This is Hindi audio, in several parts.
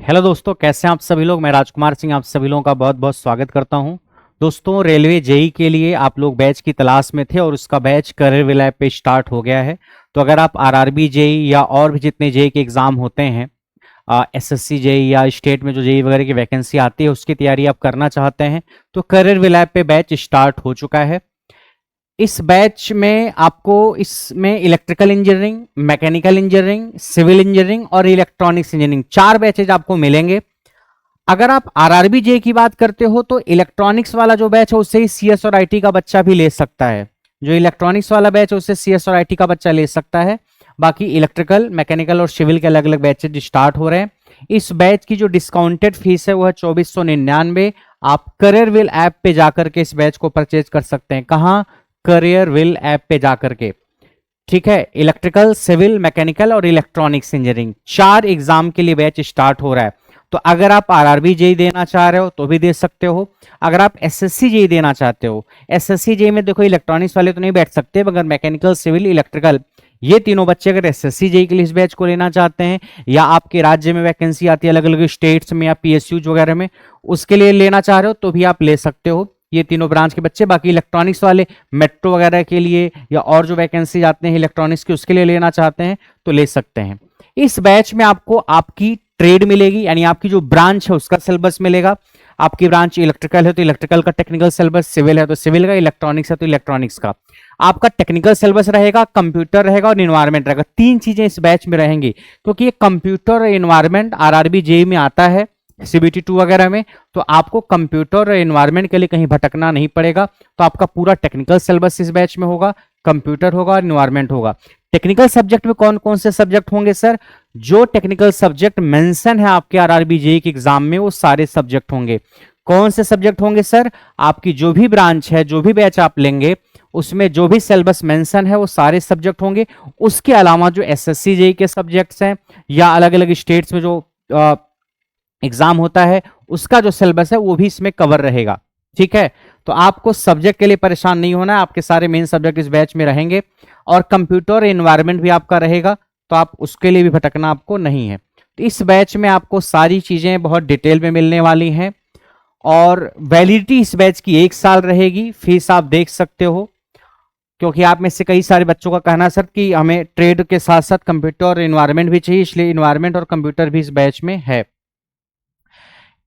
हेलो दोस्तों, कैसे हैं आप सभी लोग। मैं राजकुमार सिंह आप सभी लोगों का बहुत बहुत स्वागत करता हूं। दोस्तों, रेलवे जेई के लिए आप लोग बैच की तलाश में थे और उसका बैच करियर विल ऐप पे स्टार्ट हो गया है। तो अगर आप आरआरबी जेई या और भी जितने जेई के एग्जाम होते हैं, एसएससी जेई या स्टेट में जो जेई वगैरह की वैकेंसी आती है उसकी तैयारी आप करना चाहते हैं तो करियर विल ऐप पे बैच स्टार्ट हो चुका है। इस बैच में आपको इसमें electrical engineering, mechanical engineering, civil engineering और इलेक्ट्रॉनिक्स इंजीनियरिंग 4 बैचेज आपको मिलेंगे। अगर आप आरआरबी जे की बात करते हो तो इलेक्ट्रॉनिक्स वाला जो बैच है उससे ही सीएस और आईटी का बच्चा भी ले सकता है। जो इलेक्ट्रॉनिक्स वाला बैच है उससे सीएस और आईटी का बच्चा ले सकता है। बाकी इलेक्ट्रिकल, मैकेनिकल और सिविल के अलग अलग बैचेज स्टार्ट हो रहे हैं। इस बैच की जो डिस्काउंटेड फीस है वो है 2499। आप करियर विल ऐप पे जाकर के इस बैच को परचेज कर सकते हैं। कहाँ? करियर विल ऐप पे जाकर के। ठीक है, इलेक्ट्रिकल, सिविल, मैकेनिकल और इलेक्ट्रॉनिक्स इंजीनियरिंग 4 एग्जाम के लिए बैच स्टार्ट हो रहा है। तो अगर आप आरआरबी जेई देना चाह रहे हो तो भी दे सकते हो। अगर आप एसएससी जेई देना चाहते हो, एसएससी जेई में देखो इलेक्ट्रॉनिक्स वाले तो नहीं बैठ सकते, मगर मैकेनिकल, सिविल, इलेक्ट्रिकल ये तीनों बच्चे अगर एसएससी जेई के लिए इस बैच को लेना चाहते हैं या आपके राज्य में वैकेंसी आती है अलग अलग स्टेट्स में या पीएसयू वगैरह में, उसके लिए लेना चाह रहे हो तो भी आप ले सकते हो। ये तीनों ब्रांच के बच्चे। बाकी इलेक्ट्रॉनिक्स वाले मेट्रो वगैरह के लिए या और जो वैकेंसी आते हैं इलेक्ट्रॉनिक्स की उसके लिए लेना चाहते हैं तो ले सकते हैं। इस बैच में आपको आपकी ट्रेड मिलेगी, यानी आपकी जो ब्रांच है उसका सिलेबस मिलेगा। आपकी ब्रांच इलेक्ट्रिकल है तो इलेक्ट्रिकल का टेक्निकल सिलेबस, सिविल है तो सिविल का, इलेक्ट्रॉनिक्स है तो इलेक्ट्रॉनिक्स का। आपका टेक्निकल सिलेबस रहेगा, कंप्यूटर रहेगा और इन्वायरमेंट रहेगा। 3 चीजें इस बैच में रहेंगी क्योंकि ये कंप्यूटर और इन्वायरमेंट आरआरबी जेई में आता है, सीबीटी 2 वगैरह में। तो आपको कंप्यूटर और एनवायरनमेंट के लिए कहीं भटकना नहीं पड़ेगा। तो आपका पूरा टेक्निकल सिलेबस इस बैच में होगा, कंप्यूटर होगा और एनवायरनमेंट होगा। टेक्निकल सब्जेक्ट में कौन कौन से सब्जेक्ट होंगे सर? जो टेक्निकल सब्जेक्ट मेंशन है आपके आरआरबी जेई के एग्जाम में वो सारे सब्जेक्ट होंगे। कौन से सब्जेक्ट होंगे सर? आपकी जो भी ब्रांच है, जो भी बैच आप लेंगे उसमें जो भी सिलेबस मेंशन है वो सारे सब्जेक्ट होंगे। उसके अलावा जो एसएससी जेई के सब्जेक्ट्स हैं या अलग अलग स्टेट्स में जो एग्जाम होता है उसका जो सिलेबस है वो भी इसमें कवर रहेगा। ठीक है, तो आपको सब्जेक्ट के लिए परेशान नहीं होना है, आपके सारे मेन सब्जेक्ट इस बैच में रहेंगे और कंप्यूटर एनवायरनमेंट भी आपका रहेगा, तो आप उसके लिए भी भटकना आपको नहीं है। तो इस बैच में आपको सारी चीजें बहुत डिटेल में मिलने वाली हैं और वैलिडिटी इस बैच की 1 साल रहेगी। फीस आप देख सकते हो, क्योंकि आप में से कई सारे बच्चों का कहना सर कि हमें ट्रेड के साथ साथ कंप्यूटर और एनवायरनमेंट भी चाहिए, इसलिए एनवायरनमेंट और कंप्यूटर भी इस बैच में है।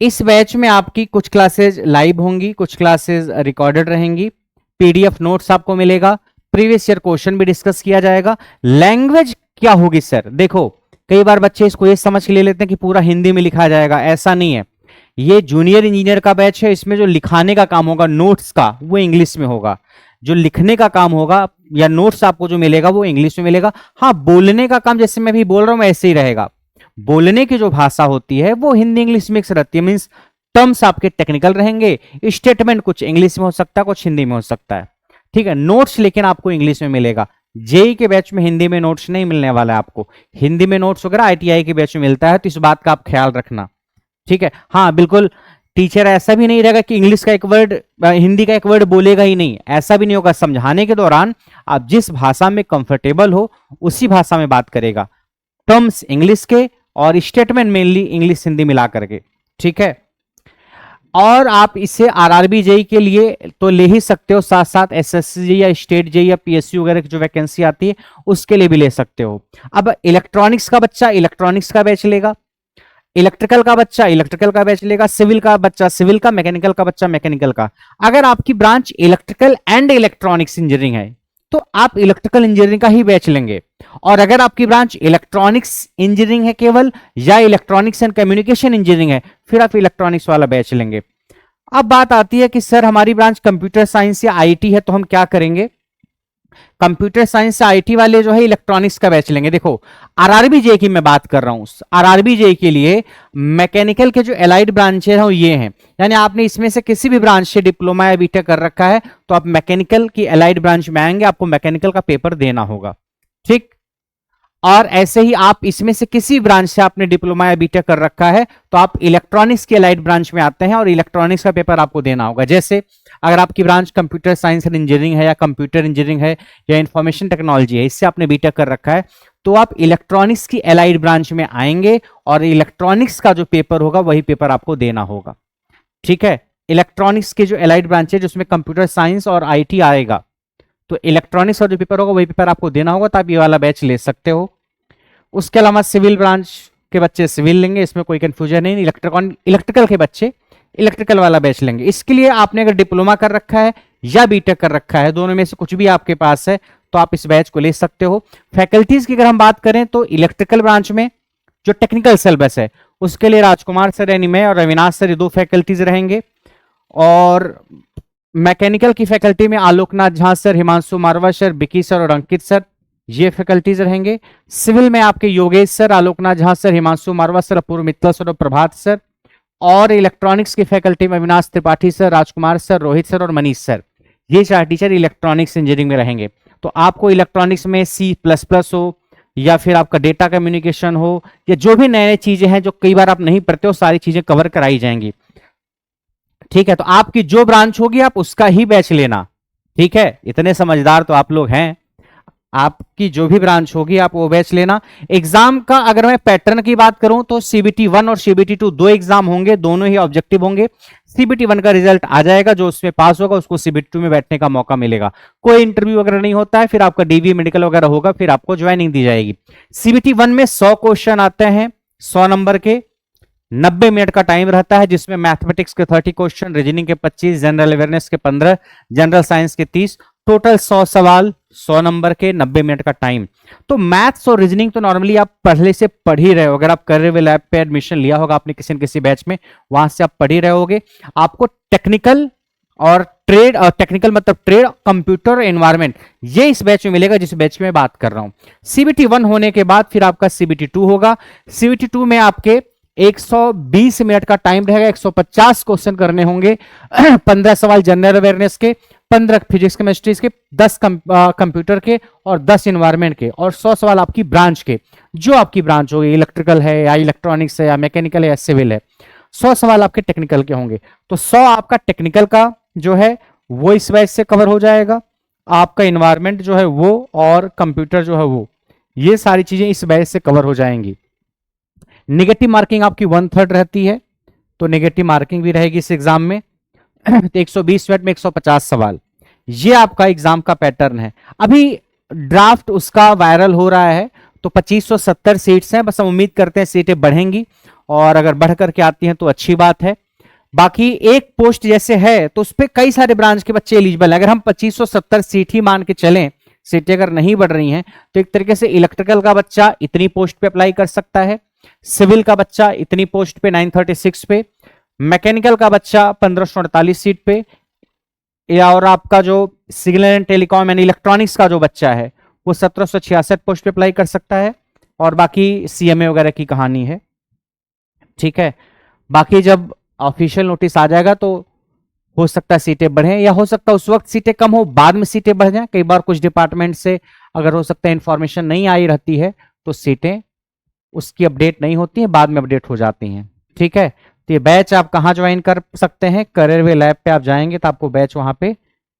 इस बैच में आपकी कुछ क्लासेस लाइव होंगी, कुछ क्लासेस रिकॉर्डेड रहेंगी, पीडीएफ नोट्स आपको मिलेगा, प्रीवियस ईयर क्वेश्चन भी डिस्कस किया जाएगा। लैंग्वेज क्या होगी सर? देखो, कई बार बच्चे इसको ये समझ के ले लेते हैं कि पूरा हिंदी में लिखा जाएगा, ऐसा नहीं है। ये जूनियर इंजीनियर का बैच है, इसमें जो लिखाने का काम होगा नोट्स का वो इंग्लिश में होगा। जो लिखने का काम होगा या नोट्स आपको जो मिलेगा वो इंग्लिश में मिलेगा। हाँ, बोलने का काम जैसे मैं भी बोल रहा हूं ऐसे ही रहेगा। बोलने की जो भाषा होती है वो हिंदी इंग्लिश मिक्स रहती है, मीन्स टर्म्स आपके टेक्निकल रहेंगे, स्टेटमेंट कुछ इंग्लिश में हो सकता है कुछ हिंदी में हो सकता है। ठीक है, नोट्स लेकिन आपको इंग्लिश में मिलेगा। जेई के बैच में हिंदी में नोट्स नहीं मिलने वाला है आपको। हिंदी में नोट्स वगैरह आईटीआई के बैच में मिलता है, तो इस बात का आप ख्याल रखना। ठीक है, हाँ बिल्कुल। टीचर ऐसा भी नहीं रहेगा कि इंग्लिश का एक वर्ड, हिंदी का एक वर्ड बोलेगा ही नहीं, ऐसा भी नहीं होगा। समझाने के दौरान आप जिस भाषा में कंफर्टेबल हो उसी भाषा में बात करेगा। टर्म्स इंग्लिश के और स्टेटमेंट मेनली इंग्लिश हिंदी मिला करके। ठीक है, और आप इसे आरआरबी जेई के लिए तो ले ही सकते हो, साथ साथ एसएससी जेई या स्टेट जेई या पीएसयू वगैरह की जो वैकेंसी आती है उसके लिए भी ले सकते हो। अब इलेक्ट्रॉनिक्स का बच्चा इलेक्ट्रॉनिक्स का बैच लेगा, इलेक्ट्रिकल का बच्चा इलेक्ट्रिकल का बैच लेगा, सिविल का बच्चा सिविल का, मैकेनिकल का बच्चा मैकेनिकल का। अगर आपकी branch electrical and electronics engineering है तो आप इलेक्ट्रिकल इंजीनियरिंग का ही बैच लेंगे। और अगर आपकी ब्रांच इलेक्ट्रॉनिक्स इंजीनियरिंग है केवल या इलेक्ट्रॉनिक्स एंड कम्युनिकेशन इंजीनियरिंग है फिर आप इलेक्ट्रॉनिक्स वाला बैच लेंगे। अब बात आती है कि सर हमारी ब्रांच कंप्यूटर साइंस या आईटी है तो हम क्या करेंगे? कंप्यूटर साइंस से आईटी वाले जो है इलेक्ट्रॉनिक्स का बैच लेंगे। देखो, आरआरबी जे की मैं बात कर रहा हूं, आरआरबी जे के लिए मैकेनिकल के जो एलाइड ब्रांचेस हैं वो ये हैं, यानी आपने इसमें से किसी भी ब्रांच से डिप्लोमा या बीटेक कर रखा है तो आप मैकेनिकल की एलाइड ब्रांच में आएंगे, आपको मैकेनिकल का पेपर देना होगा। ठीक, और ऐसे ही आप इसमें से किसी ब्रांच से आपने डिप्लोमा या बीटेक कर रखा है तो आप इलेक्ट्रॉनिक्स के अलाइड ब्रांच में आते हैं और इलेक्ट्रॉनिक्स का पेपर आपको देना होगा। जैसे अगर आपकी branch computer science and engineering है या कंप्यूटर इंजीनियरिंग है या इंफॉर्मेशन टेक्नोलॉजी है, इससे आपने बीटेक कर रखा है, तो आप इलेक्ट्रॉनिक्स की अलाइड ब्रांच में आएंगे और इलेक्ट्रॉनिक्स का जो पेपर होगा वही पेपर आपको देना होगा। ठीक है, इलेक्ट्रॉनिक्स के जो अलाइड ब्रांच है जिसमें कंप्यूटर साइंस और आईटी आएगा, तो इलेक्ट्रॉनिक्स का जो पेपर होगा वही पेपर आपको देना होगा, तो आप ये वाला बैच ले सकते हो। उसके अलावा सिविल ब्रांच के बच्चे सिविल लेंगे, इसमें कोई कंफ्यूजन नहीं। इलेक्ट्रिकल के बच्चे इलेक्ट्रिकल वाला बैच लेंगे। इसके लिए आपने अगर डिप्लोमा कर रखा है या बीटेक कर रखा है, दोनों में से कुछ भी आपके पास है, तो आप इस बैच को ले सकते हो। फैकल्टीज की अगर हम बात करें तो इलेक्ट्रिकल ब्रांच में जो टेक्निकल सिलेबस है उसके लिए राजकुमार सर यानी मैं और अविनाश सर, ये दो फैकल्टीज रहेंगे। और मैकेनिकल की फैकल्टी में आलोकनाथ झा सर, हिमांशु मारवा सर, बिकी सर और अंकित सर, ये फैकल्टीज रहेंगे। सिविल में आपके योगेश सर, आलोकनाथ झा सर, हिमांशु मारवा सर, अपूर्व मित्तल सर और प्रभात सर। और इलेक्ट्रॉनिक्स की फैकल्टी में अविनाश त्रिपाठी सर, राजकुमार सर, रोहित सर और मनीष सर, ये 4 टीचर इलेक्ट्रॉनिक्स इंजीनियरिंग में रहेंगे। तो आपको इलेक्ट्रॉनिक्स में C++ हो या फिर आपका डेटा कम्युनिकेशन हो या जो भी नए नए चीजें हैं जो कई बार आप नहीं पढ़ते हो, सारी चीजें कवर कराई जाएंगी। ठीक है, तो आपकी जो ब्रांच होगी आप उसका ही बैच लेना। ठीक है, इतने समझदार तो आप लोग हैं। आपकी जो भी ब्रांच होगी आप वो बैच लेना। एग्जाम का अगर मैं पैटर्न की बात करूं तो CBT 1 और CBT 2 दो एग्जाम होंगे, दोनों ही ऑब्जेक्टिव होंगे। CBT 1 का रिजल्ट आ जाएगा, जो उसमें पास होगा उसको CBT 2 में बैठने का मौका मिलेगा। कोई इंटरव्यू वगैरह नहीं होता है, फिर आपका DV मेडिकल वगैरह होगा, फिर आपको ज्वाइनिंग दी जाएगी। CBT 1 में 100 क्वेश्चन आते हैं, 100 नंबर के, 90 मिनट का टाइम रहता है, जिसमें मैथमेटिक्स के 30 क्वेश्चन, रीजनिंग के 25, जनरल अवेयरनेस के 15, जनरल साइंस के 30, टोटल 100 सवाल, 100 नंबर के, 90 मिनट का टाइम। तो मैथ्स और रीजनिंग तो नॉर्मली आप पहले से पढ़ ही रहे हो। अगर आप करियर लैब पे एडमिशन लिया होगा आपने किसी न किसी बैच में, वहां से आप पढ़ ही रहे होगे। आपको टेक्निकल और ट्रेड, और टेक्निकल मतलब ट्रेड, कंप्यूटर, एनवायरमेंट, ये इस बैच में मिलेगा जिस बैच में बात कर रहा हूं। CBT 1 होने के बाद फिर आपका CBT 2 होगा। CBT 2 में आपके 120 मिनट का टाइम रहेगा, 150 क्वेश्चन करने होंगे, 15 सवाल जनरल अवेयरनेस के, 15 फिजिक्स केमिस्ट्री के, 10 कंप्यूटर के और 10 इन्वायरमेंट के, और 100 सवाल आपकी ब्रांच के, जो आपकी ब्रांच होगी, इलेक्ट्रिकल है या इलेक्ट्रॉनिक्स है या मैकेनिकल है या सिविल है। 100 सवाल आपके टेक्निकल के होंगे। तो 100 आपका टेक्निकल का जो है वो इस बैच से कवर हो जाएगा। आपका इन्वायरमेंट जो है वो और कंप्यूटर जो है वो, ये सारी चीजें इस बैच से कवर हो जाएंगी। नेगेटिव मार्किंग आपकी 1/3 रहती है, तो नेगेटिव मार्किंग भी रहेगी इस एग्जाम में। 120 मिनट में 150 सवाल, ये आपका एग्जाम का पैटर्न है। अभी ड्राफ्ट उसका वायरल हो रहा है, तो 2570 सीट्स हैं, बस हम उम्मीद करते हैं सीटें बढ़ेंगी, और अगर बढ़ करके आती हैं तो अच्छी बात है। बाकी एक पोस्ट जैसे है तो उस पर कई सारे ब्रांच के बच्चे एलिजिबल है। अगर हम 2570 सीट ही मान के चलें, सीटें अगर नहीं बढ़ रही हैं, तो एक तरीके से इलेक्ट्रिकल का बच्चा इतनी पोस्ट पे अप्लाई कर सकता है, सिविल का बच्चा इतनी पोस्ट पे 936 पे, मैकेनिकल का बच्चा 1548 सीट पे, या और आपका जो signal and telecom and electronics का जो बच्चा है वो 1766 पोस्ट पे अप्लाई कर सकता है। और बाकी CMA वगैरह की कहानी है। ठीक है, बाकी जब ऑफिशियल नोटिस आ जाएगा तो हो सकता है सीटें बढ़े, या हो सकता है उस वक्त सीटें कम हो, बाद में सीटें बढ़ जाएं। कई बार कुछ डिपार्टमेंट से अगर हो सकता है इंफॉर्मेशन नहीं आई रहती है तो सीटें उसकी अपडेट नहीं होती है, बाद में अपडेट हो जाती हैं। ठीक है, तो ये बैच आप कहाँ ज्वाइन कर सकते हैं, करियर लैब पे आप जाएंगे तो आपको बैच वहां पे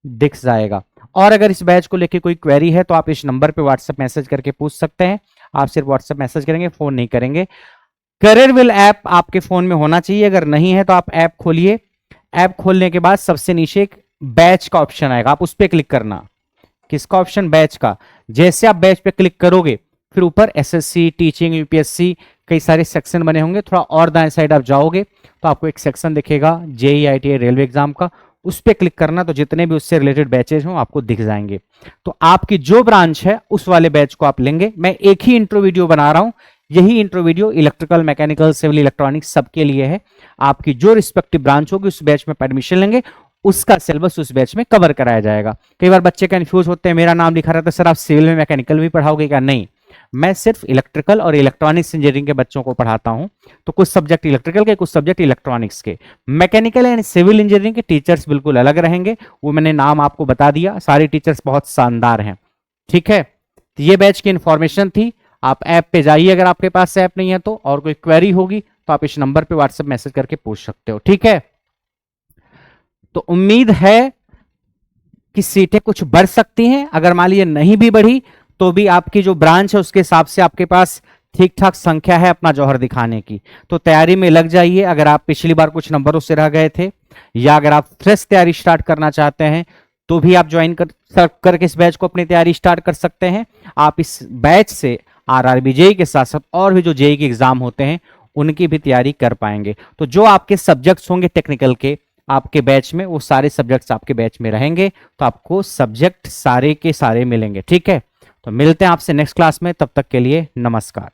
दिख जाएगा। और अगर इस बैच को लेके कोई क्वेरी है तो आप इस नंबर पे व्हाट्सएप मैसेज करके पूछ सकते हैं। आप सिर्फ व्हाट्सएप मैसेज करेंगे, फोन नहीं करेंगे। करियर ऐप आपके फोन में होना चाहिए, अगर नहीं है तो आप ऐप खोलिए। ऐप खोलने के बाद सबसे नीचे एक बैच का ऑप्शन आएगा, आप उस पर क्लिक करना। किसका ऑप्शन? बैच का। जैसे आप बैच पे क्लिक करोगे फिर ऊपर SSC, टीचिंग, UPSC कई सारे सेक्शन बने होंगे। थोड़ा और दाएं साइड आप जाओगे तो आपको एक सेक्शन दिखेगा JEE ITI रेलवे एग्जाम का, उस पर क्लिक करना, तो जितने भी उससे रिलेटेड बैचेज हों आपको दिख जाएंगे। तो आपकी जो ब्रांच है उस वाले बैच को आप लेंगे। मैं एक ही इंट्रो वीडियो बना रहा हूं, यही intro video electrical, mechanical, civil, electronics सबके लिए है। आपकी जो रिस्पेक्टिव ब्रांच होगी उस बैच में एडमिशन लेंगे, उसका सिलेबस उस बैच में कवर कराया जाएगा। कई बार बच्चे कंफ्यूज होते हैं, मेरा नाम लिखा रहता है सर आप सिविल में मैकेनिकल भी पढ़ाओगे क्या? नहीं, मैं सिर्फ इलेक्ट्रिकल और इलेक्ट्रॉनिक्स इंजीनियरिंग के बच्चों को पढ़ाता हूं। तो कुछ सब्जेक्ट इलेक्ट्रिकल के, कुछ सब्जेक्ट इलेक्ट्रॉनिक्स के। मैकेनिकल एंड सिविल इंजीनियरिंग के टीचर्स बिल्कुल अलग रहेंगे, वो मैंने नाम आपको बता दिया। सारे टीचर्स बहुत शानदार हैं। ठीक है, तो ये बैच की इंफॉर्मेशन थी। आप ऐप पे जाइए अगर आपके पास ऐप नहीं है तो, और कोई क्वेरी होगी तो आप इस नंबर पे व्हाट्सएप मैसेज करके पूछ सकते हो, ठीक है। तो उम्मीद है कि सीटें कुछ बढ़ सकती हैं। अगर मान लीजिए नहीं भी बढ़ी तो भी आपकी जो ब्रांच है उसके हिसाब से आपके पास ठीक ठाक संख्या है अपना जौहर दिखाने की। तो तैयारी में लग जाइए। अगर आप पिछली बार कुछ नंबरों से रह गए थे या अगर आप फ्रेश तैयारी स्टार्ट करना चाहते हैं तो भी आप ज्वाइन करके इस बैच को अपनी तैयारी स्टार्ट कर सकते हैं। आप इस बैच से आरआरबी जेईई के साथ साथ और भी जो जेईई के एग्जाम होते हैं उनकी भी तैयारी कर पाएंगे। तो जो आपके सब्जेक्ट्स होंगे टेक्निकल के आपके बैच में, वो सारे सब्जेक्ट्स आपके बैच में रहेंगे, तो आपको सब्जेक्ट सारे के सारे मिलेंगे, ठीक है। तो मिलते हैं आपसे नेक्स्ट क्लास में, तब तक के लिए नमस्कार।